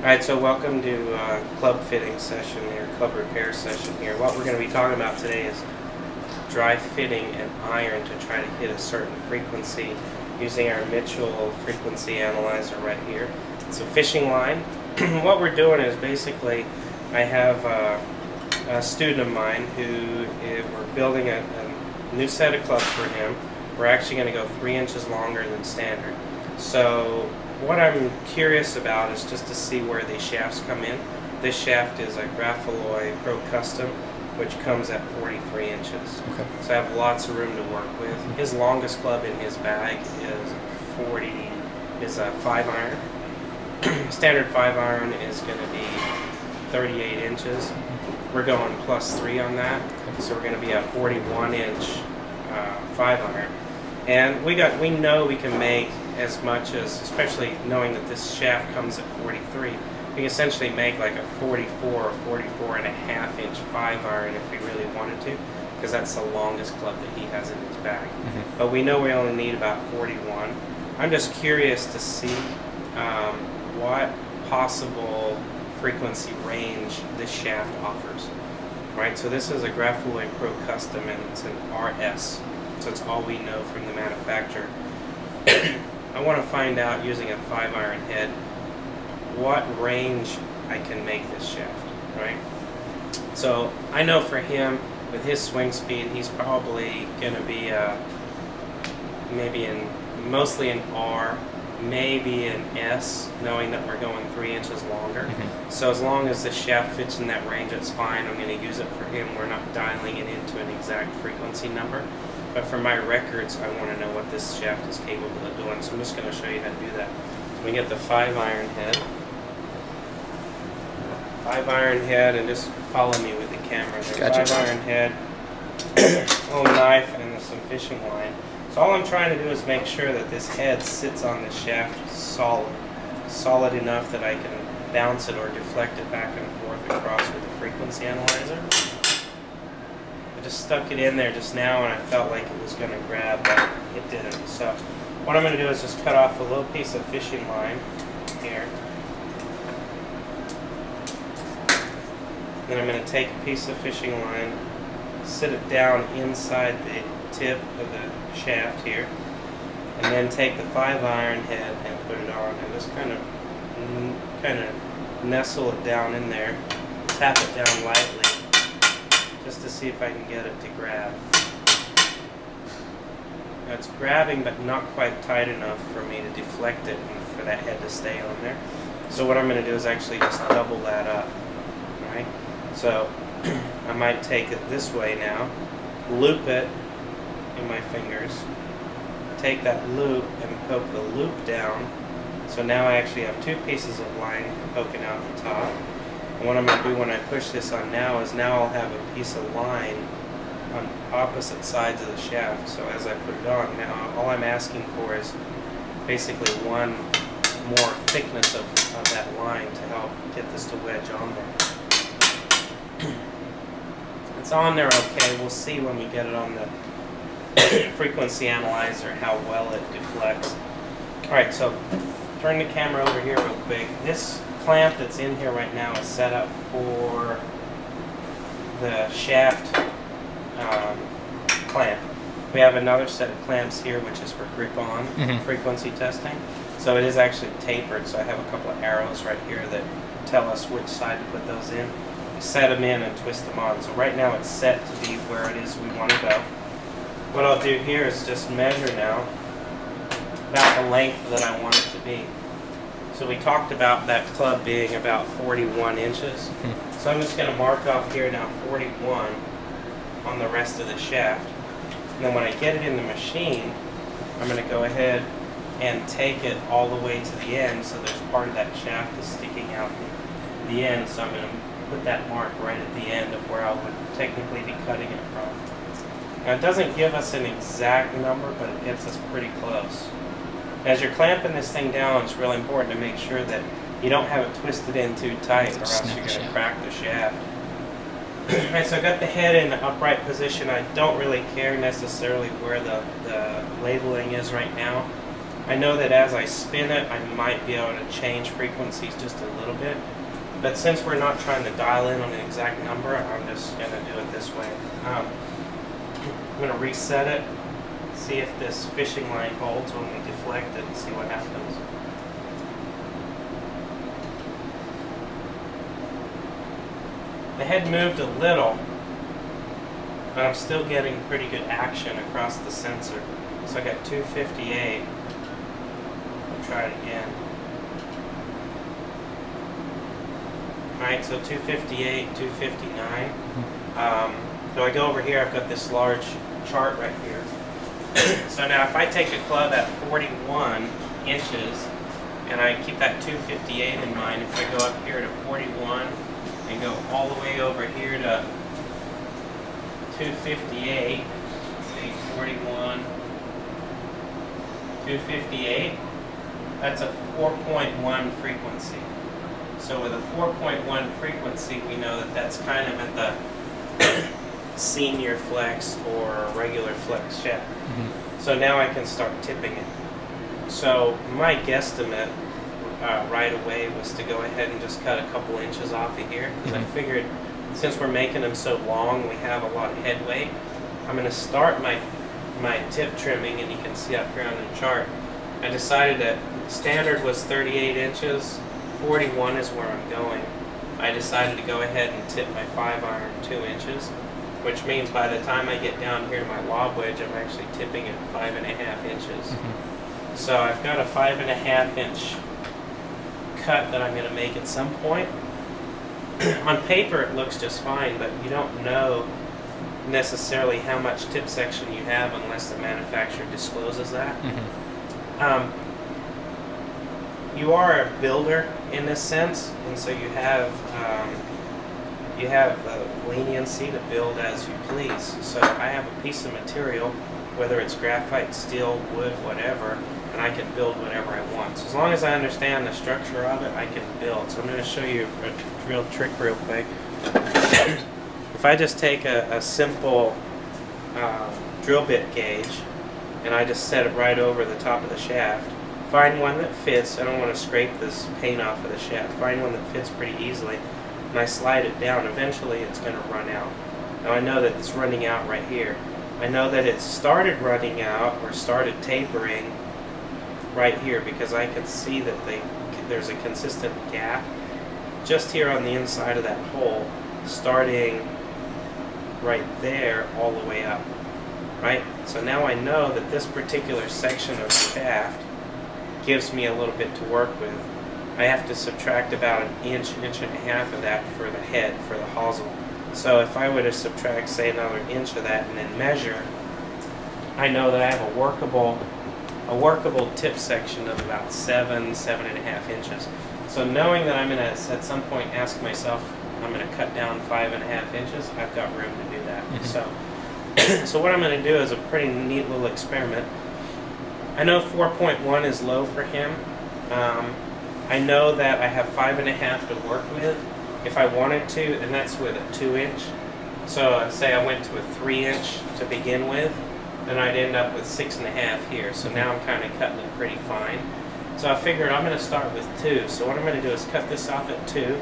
Alright, so welcome to club fitting session here, club repair session here. What we're going to be talking about today is dry fitting an iron to try to hit a certain frequency using our Mitchell frequency analyzer right here. It's a fishing line. What we're doing is basically I have a student of mine who we're building a new set of clubs for him. We're actually going to go 3 inches longer than standard. So what I'm curious about is just to see where these shafts come in. This shaft is a Graphalloy Pro Custom, which comes at 43 inches. Okay. So I have lots of room to work with. His longest club in his bag is a 5-iron. Standard 5-iron is going to be 38 inches. We're going +3 on that, so we're going to be a 41-inch 5-iron. And we know we can make as much as, especially knowing that this shaft comes at 43, we can essentially make like a 44 or 44.5-inch 5-iron if we really wanted to, because that's the longest club that he has in his bag. But we know we only need about 41. I'm just curious to see what possible frequency range this shaft offers. Right, so this is a Graphalloy Pro Custom and it's an RS. So it's all we know from the manufacturer. I want to find out, using a 5-iron head, what range I can make this shaft, right? So I know for him, with his swing speed, he's probably going to be mostly an R, maybe an S, knowing that we're going 3 inches longer. So as long as the shaft fits in that range, it's fine. I'm going to use it for him. We're not dialing it into an exact frequency number. But for my records, I want to know what this shaft is capable of doing. So I'm just going to show you how to do that. We get the 5-iron head. 5-iron head, and just follow me with the camera there. Gotcha. 5-iron head, little knife, and some fishing line. So all I'm trying to do is make sure that this head sits on the shaft solid enough that I can bounce it or deflect it back and forth across with the frequency analyzer. I just stuck it in there just now and I felt like it was going to grab, but it didn't. So what I'm going to do is just cut off a little piece of fishing line here. Then I'm going to take a piece of fishing line, sit it down inside the tip of the shaft here, and then take the 5-iron head and put it on and just kind of nestle it down in there, tap it down lightly, just to see if I can get it to grab. Now it's grabbing but not quite tight enough for me to deflect it and for that head to stay on there. So what I'm going to do is actually just double that up. Right? So I might take it this way now, loop it in my fingers, take that loop and poke the loop down. So now I actually have 2 pieces of line poking out the top. And what I'm going to do when I push this on now is now I'll have a piece of line on opposite sides of the shaft. So as I put it on, now all I'm asking for is basically one more thickness of that line to help get this to wedge on there. It's on there okay. We'll see when we get it on the frequency analyzer how well it deflects. Alright, so turn the camera over here real quick. This clamp that's in here right now is set up for the shaft clamp. We have another set of clamps here which is for grip-on frequency testing. So it is actually tapered, so I have a couple of arrows right here that tell us which side to put those in. We set them in and twist them on. So right now it's set to be where it is we want to go. What I'll do here is just measure now about the length that I want it to be. So we talked about that club being about 41 inches. So I'm just going to mark off here now 41 on the rest of the shaft. And then when I get it in the machine, I'm going to go ahead and take it all the way to the end, so there's part of that shaft is sticking out at the end. So I'm going to put that mark right at the end of where I would technically be cutting it from. Now it doesn't give us an exact number, but it gets us pretty close. As you're clamping this thing down, it's really important to make sure that you don't have it twisted in too tight, or else you're going to crack the shaft. Alright, so I got the head in the upright position. I don't really care necessarily where the labeling is right now. I know that as I spin it, I might be able to change frequencies just a little bit. But since we're not trying to dial in on an exact number, I'm just going to do it this way. I'm going to reset it, see if this fishing line holds when we deflect it, and see what happens. The head moved a little, but I'm still getting pretty good action across the sensor. So I got 258. I'll try it again. Alright, so 258, 259. So I go over here, I've got this large chart right here. So now if I take a club at 41 inches, and I keep that 258 in mind, if I go up here to 41, and go all the way over here to 258, see, 41, 258, that's a 4.1 frequency. So with a 4.1 frequency, we know that that's kind of at the senior flex or regular flex shaft. So now I can start tipping it. So my guesstimate right away was to go ahead and just cut a couple inches off of here, because I figured since we're making them so long, we have a lot of head weight. I'm going to start my tip trimming, and you can see up here on the chart, I decided that standard was 38 inches, 41 is where I'm going. I decided to go ahead and tip my 5-iron 2 inches, which means by the time I get down here to my lob wedge, I'm actually tipping it 5.5 inches. So I've got a 5.5 inch cut that I'm going to make at some point. On paper it looks just fine, but you don't know necessarily how much tip section you have unless the manufacturer discloses that. You are a builder in this sense, and so you have leniency to build as you please. So I have a piece of material, whether it's graphite, steel, wood, whatever, and I can build whatever I want. So as long as I understand the structure of it, I can build. So I'm going to show you a real trick real quick. If I just take a simple drill bit gauge and I just set it right over the top of the shaft, find one that fits. I don't want to scrape this paint off of the shaft. Find one that fits pretty easily, and I slide it down. Eventually it's going to run out. Now I know that it's running out right here. I know that it started running out or started tapering right here because I can see that there's a consistent gap just here on the inside of that hole, starting right there all the way up. Right? So now I know that this particular section of the shaft gives me a little bit to work with. I have to subtract about an inch, inch and a half of that for the head, for the hosel. So if I were to subtract, say, another inch of that and then measure, I know that I have a workable tip section of about 7.5 inches. So knowing that I'm going to, at some point, ask myself, I'm going to cut down 5.5 inches, I've got room to do that. So what I'm going to do is a pretty neat little experiment. I know 4.1 is low for him. I know that I have 5.5 to work with if I wanted to, and that's with a 2 inch. So say I went to a 3 inch to begin with, then I'd end up with 6.5 here. So now I'm kind of cutting it pretty fine. So I figured I'm going to start with 2. So what I'm going to do is cut this off at 2,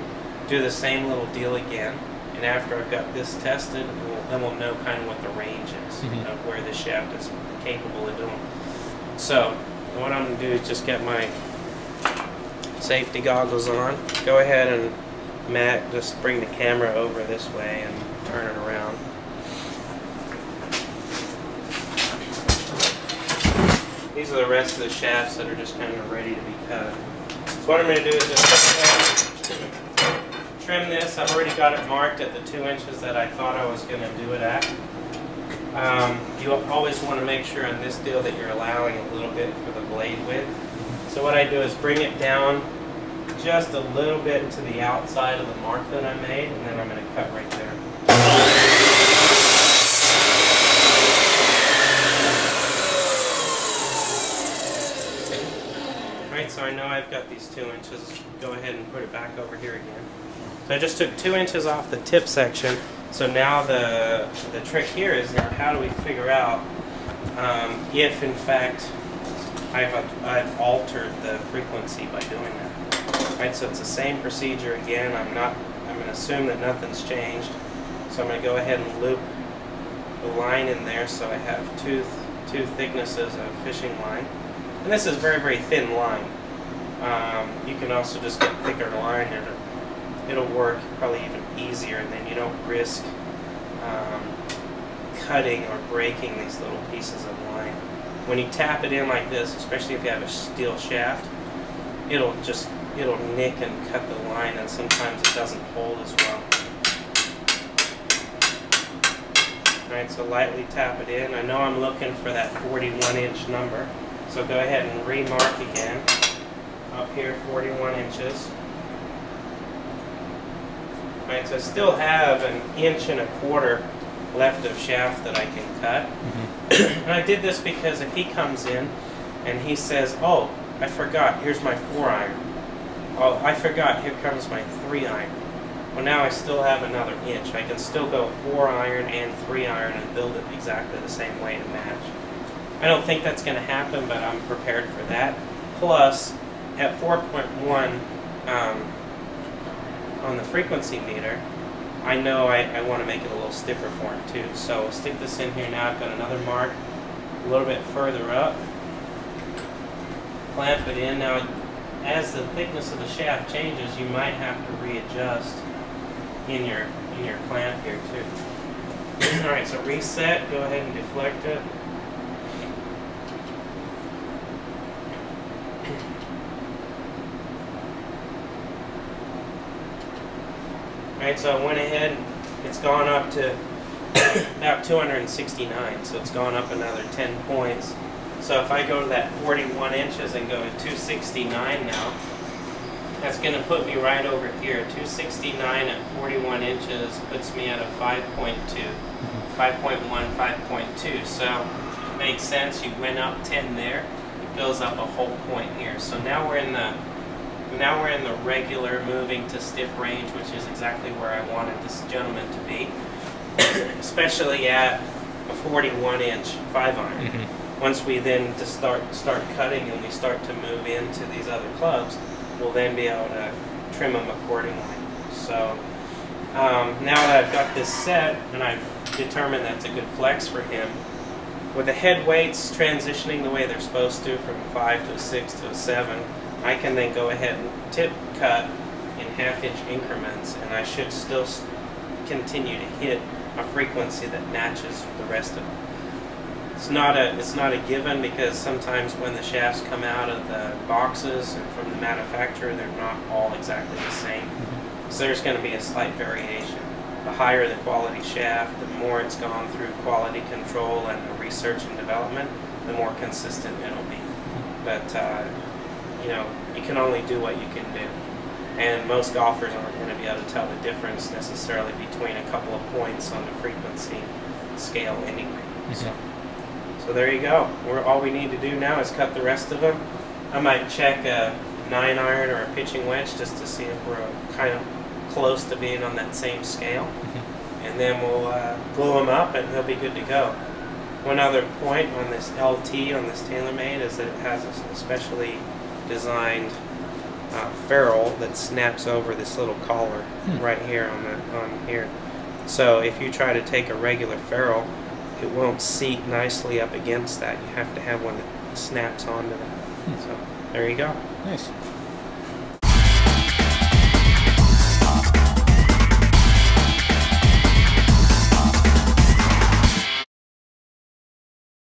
do the same little deal again, and after I've got this tested, then we'll know kind of what the range is of where the shaft is capable of doing. So what I'm going to do is just get my safety goggles on. Go ahead and, Matt, just bring the camera over this way and turn it around. These are the rest of the shafts that are just kind of ready to be cut. So what I'm going to do is just trim this. I've already got it marked at the 2 inches that I thought I was going to do it at. You always want to make sure on this deal that you're allowing a little bit for the blade width. So what I do is bring it down just a little bit into the outside of the mark that I made, and then I'm going to cut right there. Alright, so I know I've got these 2 inches. Go ahead and put it back over here again. So I just took 2 inches off the tip section. So now the trick here is now how do we figure out if in fact I've altered the frequency by doing that. Right, so it's the same procedure again. I'm going to assume that nothing's changed. So I'm going to go ahead and loop the line in there so I have two thicknesses of fishing line. And this is very, very thin line. You can also just get thicker line and it'll work probably even easier, and then you don't risk cutting or breaking these little pieces of line. When you tap it in like this, especially if you have a steel shaft, it'll nick and cut the line, and sometimes it doesn't hold as well. Alright, so lightly tap it in. I know I'm looking for that 41-inch number, so go ahead and remark again. Up here, 41 inches. Alright, so I still have 1.25 inches left of shaft that I can cut. And I did this because if he comes in and he says, oh, I forgot, here's my 4-iron. Oh, I forgot, here comes my 3-iron. Well, now I still have another inch. I can still go 4-iron and 3-iron and build it exactly the same way to match. I don't think that's going to happen, but I'm prepared for that. Plus, at 4.1 on the frequency meter, I know I want to make it a little stiffer for him too. So I'll stick this in here now. I've got another mark a little bit further up. Clamp it in. Now, as the thickness of the shaft changes, you might have to readjust in your clamp here too. Alright, so reset. Go ahead and deflect it. Alright, so I went ahead, it's gone up to about 269, so it's gone up another 10 points. So if I go to that 41 inches and go to 269 now, that's going to put me right over here. 269 at 41 inches puts me at a 5.2, 5.1, 5.2. So it makes sense. You went up 10 there, it goes up a whole point here. So now we're in the regular moving to stiff range, which is exactly where I wanted this gentleman to be, especially at a 41-inch 5-iron. Once we then just start cutting and we start to move into these other clubs, we'll then be able to trim them accordingly. So now that I've got this set and I've determined that's a good flex for him, with the head weights transitioning the way they're supposed to from a 5 to a 6 to a 7, I can then go ahead and tip cut in 1/2-inch increments, and I should still continue to hit a frequency that matches the rest of it. It's not a given, because sometimes when the shafts come out of the boxes and from the manufacturer, they're not all exactly the same. So there's going to be a slight variation. The higher the quality shaft, the more it's gone through quality control and the research and development, the more consistent it'll be. But you know, you can only do what you can do. And most golfers aren't going to be able to tell the difference necessarily between a couple of points on the frequency scale anyway. So there you go. All we need to do now is cut the rest of them. I might check a 9-iron or a pitching wedge just to see if we're kind of close to being on that same scale. And then we'll glue them up and he'll be good to go. One other point on this LT, on this TaylorMade, is that it has a specially designed ferrule that snaps over this little collar right here on here. So if you try to take a regular ferrule, it won't seat nicely up against that. You have to have one that snaps onto that. So there you go. Nice.